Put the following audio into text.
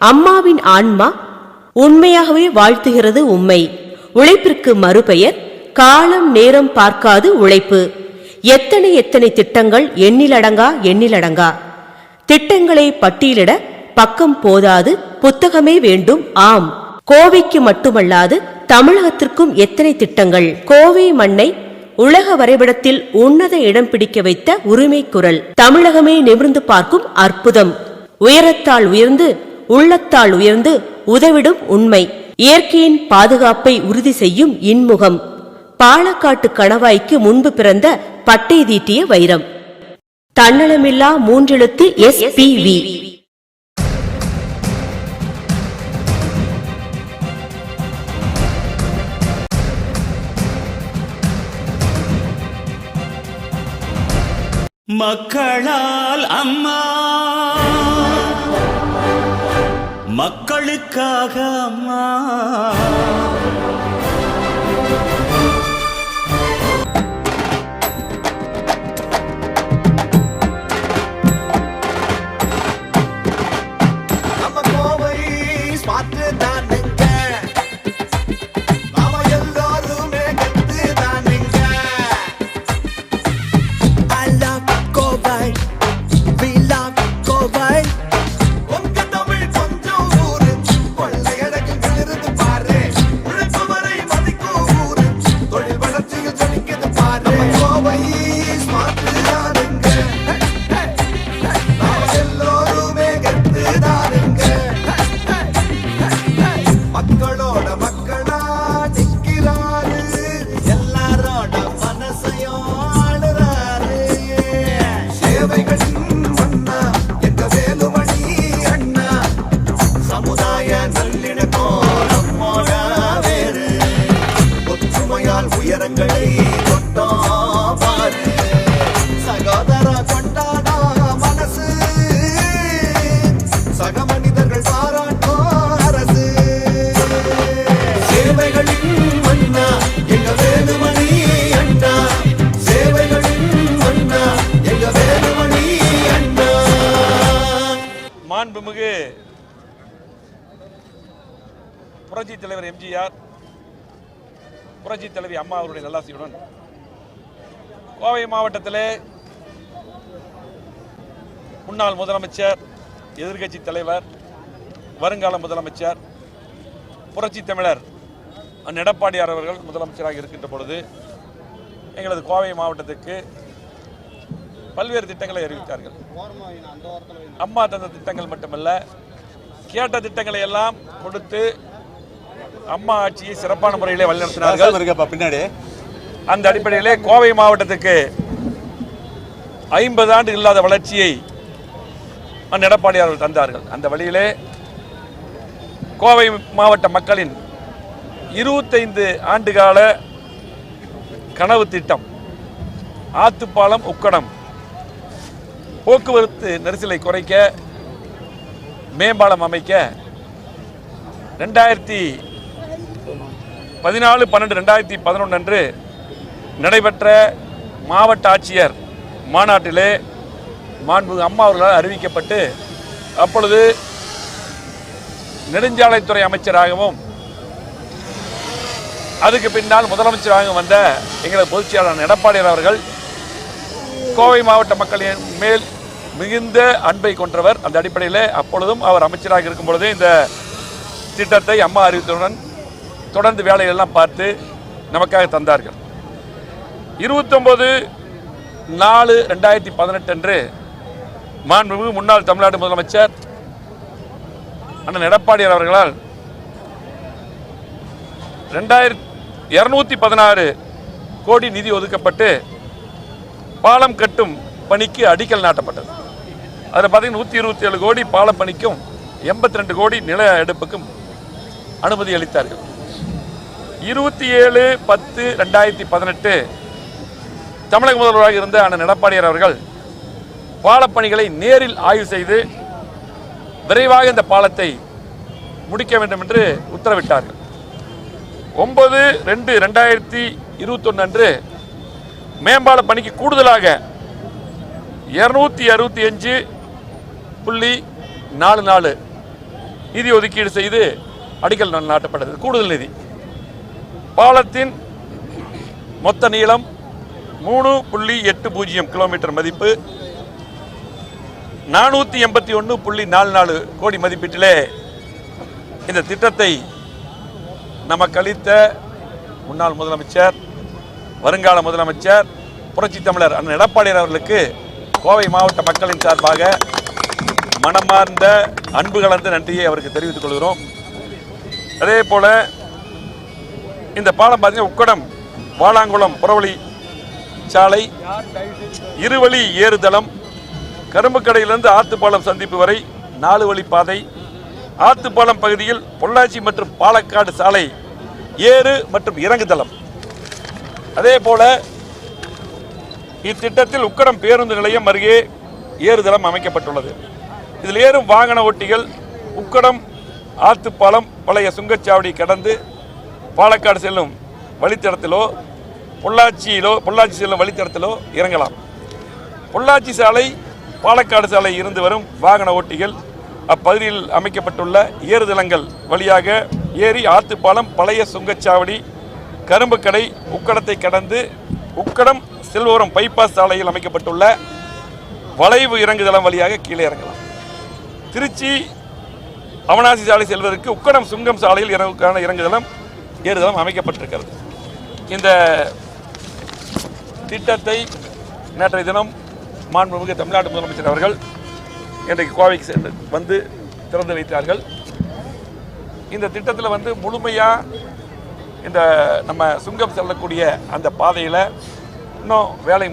அம்மாவின் ஆன்மா உண்மையாகவே வாழ்த்துகிறது உம்மை. உழைப்பிற்கு மறுபெயர் காலம் நேரம் பார்க்காது உழைப்பு. எத்தனை எத்தனை திட்டங்கள், எண்ணிலடங்கா திட்டங்களை பட்டியலிட பக்கம் போதாது, புத்தகமே வேண்டும். ஆம், கோவைக்கு மட்டுமல்லாது தமிழகத்திற்கும் எத்தனை திட்டங்கள். கோவை மண்ணை உலக வரைபடத்தில் உன்னத இடம் பிடிக்க வைத்த உரிமை குரல். தமிழகமே நிமிர்ந்து பார்க்கும் அற்புதம். உயரத்தால் உயர்ந்து உள்ளத்தால் உயர்ந்து உதவிடும் உண்மை. இயற்கையின் பாதுகாப்பை உறுதி செய்யும் இன்முகம். பாலக்காட்டு கணவாய்க்கு முன்பு பிறந்த பட்டை தீட்டிய வைரம். தன்னலமில்லா மூன்றெழுத்து SPV. மக்களால் அம்மா, மக்களுக்காக அம்மா. நம்ம கோவை ஸ்மார்ட் தானுங்க, நாம எல்லாருமே கத்து தானுங்க. I love Kovai, we love Kovai. உங்க தமிழ் கொஞ்சம் ஊரு, கொள்ளையடக்கு விழுது பாரு. உழைப்பு வரை மதிக்கும் ஊரு, தொழில் வளர்ச்சியில் ஜொலிக்குது பாரு. நம்ம கோவை ஸ்மார்ட் தானுங்க, நாம எல்லாருமே கத்து தானுங்க. மக்களோட மக்களா நிக்கிறாரு, எல்லாரோட மனசையும் ஆளுறாரு. சேவைகளின் மன்னா எங்க வேலுமணி அண்ணா, சமுதாய நல்லிணக்கம் நம்மோட வேறு. ஒற்றுமையால் உயரங்களை தொட்டோம் பாரு. சகோதர கொண்டாடா மனசு, சக மனிதர்கள் பாராட்டும் அரசு. சேவைகளின் மன்னா எங்க வேலுமணி அண்ணா, சேவைகளின் மன்னா எங்க வேலுமணி அண்ணா. மாண்புமிகு புரட்சி தலைவர் எம்ஜிஆர், புரட்சி தலைவி அம்மா அவருடைய நல்லாசியுடன் கோவை மாவட்டத்திலே முன்னாள் முதலமைச்சர், எதிர்க்கட்சி தலைவர், வருங்கால முதலமைச்சர், புரட்சி தமிழர் அண்ணன் எடப்பாடியார் அவர்கள் முதலமைச்சராக இருக்கின்ற பொழுது எங்களது கோவை மாவட்டத்துக்கு பல்வேறு திட்டங்களை அறிவித்தார்கள். அம்மா தந்த திட்டங்கள் மட்டுமல்ல, கேட்ட திட்டங்களை எல்லாம் கொடுத்து அம்மா ஆட்சியை சிறப்பான முறையிலே வழிநடத்தினார்கள். பின்னாடி அந்த அடிப்படையிலே கோவை மாவட்டத்துக்கு 50 ஆண்டு இல்லாத வளர்ச்சியை அண்ணன் எடப்பாடியார் அவர்கள் தந்தார்கள். அந்த வழியிலே கோவை மாவட்ட மக்களின் 25 ஆண்டுகால கனவு திட்டம் ஆத்துப்பாலம் உக்கடம், போக்குவரத்து நெரிசலை குறைக்க, மேம்பாலம் அமைக்க 2014-12-2011 அன்று நடைபெற்ற மாவட்ட ஆட்சியர் மாநாட்டிலே மாண்புமிகு அம்மா அவர்களால் அறிவிக்கப்பட்டு, அப்பொழுது நெடுஞ்சாலைத்துறை அமைச்சராகவும் அதுக்கு பின்னால் முதலமைச்சராகவும் வந்த எங்களது பொதுச்செயலாளர் எடப்பாடியார் அவர்கள் கோவை மாவட்ட மக்களின் மேல் மிகுந்த அன்பை கொண்டவர். அந்த அடிப்படையில் அப்பொழுதும் அவர் அமைச்சராக இருக்கும் பொழுதே இந்த திட்டத்தை அம்மா அறிவித்தவுடன் தொடர்ந்து வேலையெல்லாம் பார்த்து நமக்காக தந்தார்கள். 29/4/2018 அன்று மாண்புமிகு முன்னாள் தமிழ்நாடு முதலமைச்சர் அண்ணன் எடப்பாடியார் அவர்களால் 216 கோடி நிதி ஒதுக்கப்பட்டு பாலம் கட்டும் பணிக்கு அடிக்கல் நாட்டப்பட்டது. அதில் பார்த்தீங்கன்னா 127 கோடி பாலம் பணிக்கும் 82 கோடி நில எடுப்புக்கும் அனுமதி அளித்தார்கள். 27/10/2018 தமிழக முதல்வராக இருந்த அண்ணன் எடப்பாடியார் அவர்கள் பாலப்பணிகளை நேரில் ஆய்வு செய்து விரைவாக இந்த பாலத்தை முடிக்க வேண்டும் என்று உத்தரவிட்டார்கள். 9/2/2021 அன்று மேம்பால பணிக்கு கூடுதலாக 265.44 நிதி ஒதுக்கீடு செய்து அடிக்கல் நாட்டப்பட்டது. கூடுதல் நிதி. பாலத்தின் மொத்த நீளம் 3.80 கிலோமீட்டர் மதிப்பு. 481.44 கோடி மதிப்பீட்டிலே இந்த திட்டத்தை நமக்கு அளித்த முன்னாள் முதலமைச்சர், வருங்கால முதலமைச்சர், புரட்சி தமிழர் அண்ணன் எடப்பாடியார் அவர்களுக்கு கோவை மாவட்ட மக்களின் சார்பாக மனமார்ந்த அன்பு கலந்த நன்றியை அவருக்கு தெரிவித்துக் கொள்கிறோம். அதே போல இந்த பாலம் பார்த்தீங்கன்னா உக்கடம் வாலாங்குளம் புறவழி சாலை, இருவழி ஏறுதளம், கரும்புக்கடையிலிருந்து ஆத்துப்பாலம் சந்திப்பு வரை 4 வழி பாதை, ஆத்துப்பாலம் பகுதியில் பொள்ளாச்சி மற்றும் பாலக்காடு சாலை ஏறு மற்றும் இறங்குதளம். அதே போல இத்திட்டத்தில் உக்கடம் பேருந்து நிலையம் அருகே ஏறுதளம் அமைக்கப்பட்டுள்ளது. இதில் ஏறும் வாகன ஓட்டிகள் உக்கடம் ஆத்துப்பாலம் பழைய சுங்கச்சாவடி கடந்து பாலக்காடு செல்லும் வழித்தடத்திலோ பொள்ளாச்சி செல்லும் வழித்தடத்திலோ இறங்கலாம். பொள்ளாச்சி சாலை பாலக்காடு சாலை இருந்து வரும் வாகன ஓட்டிகள் அப்பகுதியில் அமைக்கப்பட்டுள்ள ஏறுதளங்கள் வழியாக ஏறி ஆத்துப்பாலம் பழைய சுங்கச்சாவடி கரும்புக்கடை உக்கடத்தை கடந்து உக்கடம் செல்வோரம் பைபாஸ் சாலையில் அமைக்கப்பட்டுள்ள வளைவு இறங்குதளம் வழியாக கீழே இறங்கலாம். திருச்சி அவனாசி சாலை செல்வதற்கு உக்கடம் சுங்கம் சாலையில் இறங்குதளம் ஏறுதளம் அமைக்கப்பட்டிருக்கிறது. இந்த திட்டத்தை நேற்றைய தினம் மாண்புமிகு தமிழ்நாடு முதலமைச்சர் அவர்கள் இன்றைக்கு கோவைக்கு சென்று வந்து திறந்து வைத்தார்கள். இந்த திட்டத்தில் முழுமையாக இந்த நம்ம சுங்கம் செல்லக்கூடிய அந்த பாதையில் இன்னும் வேலை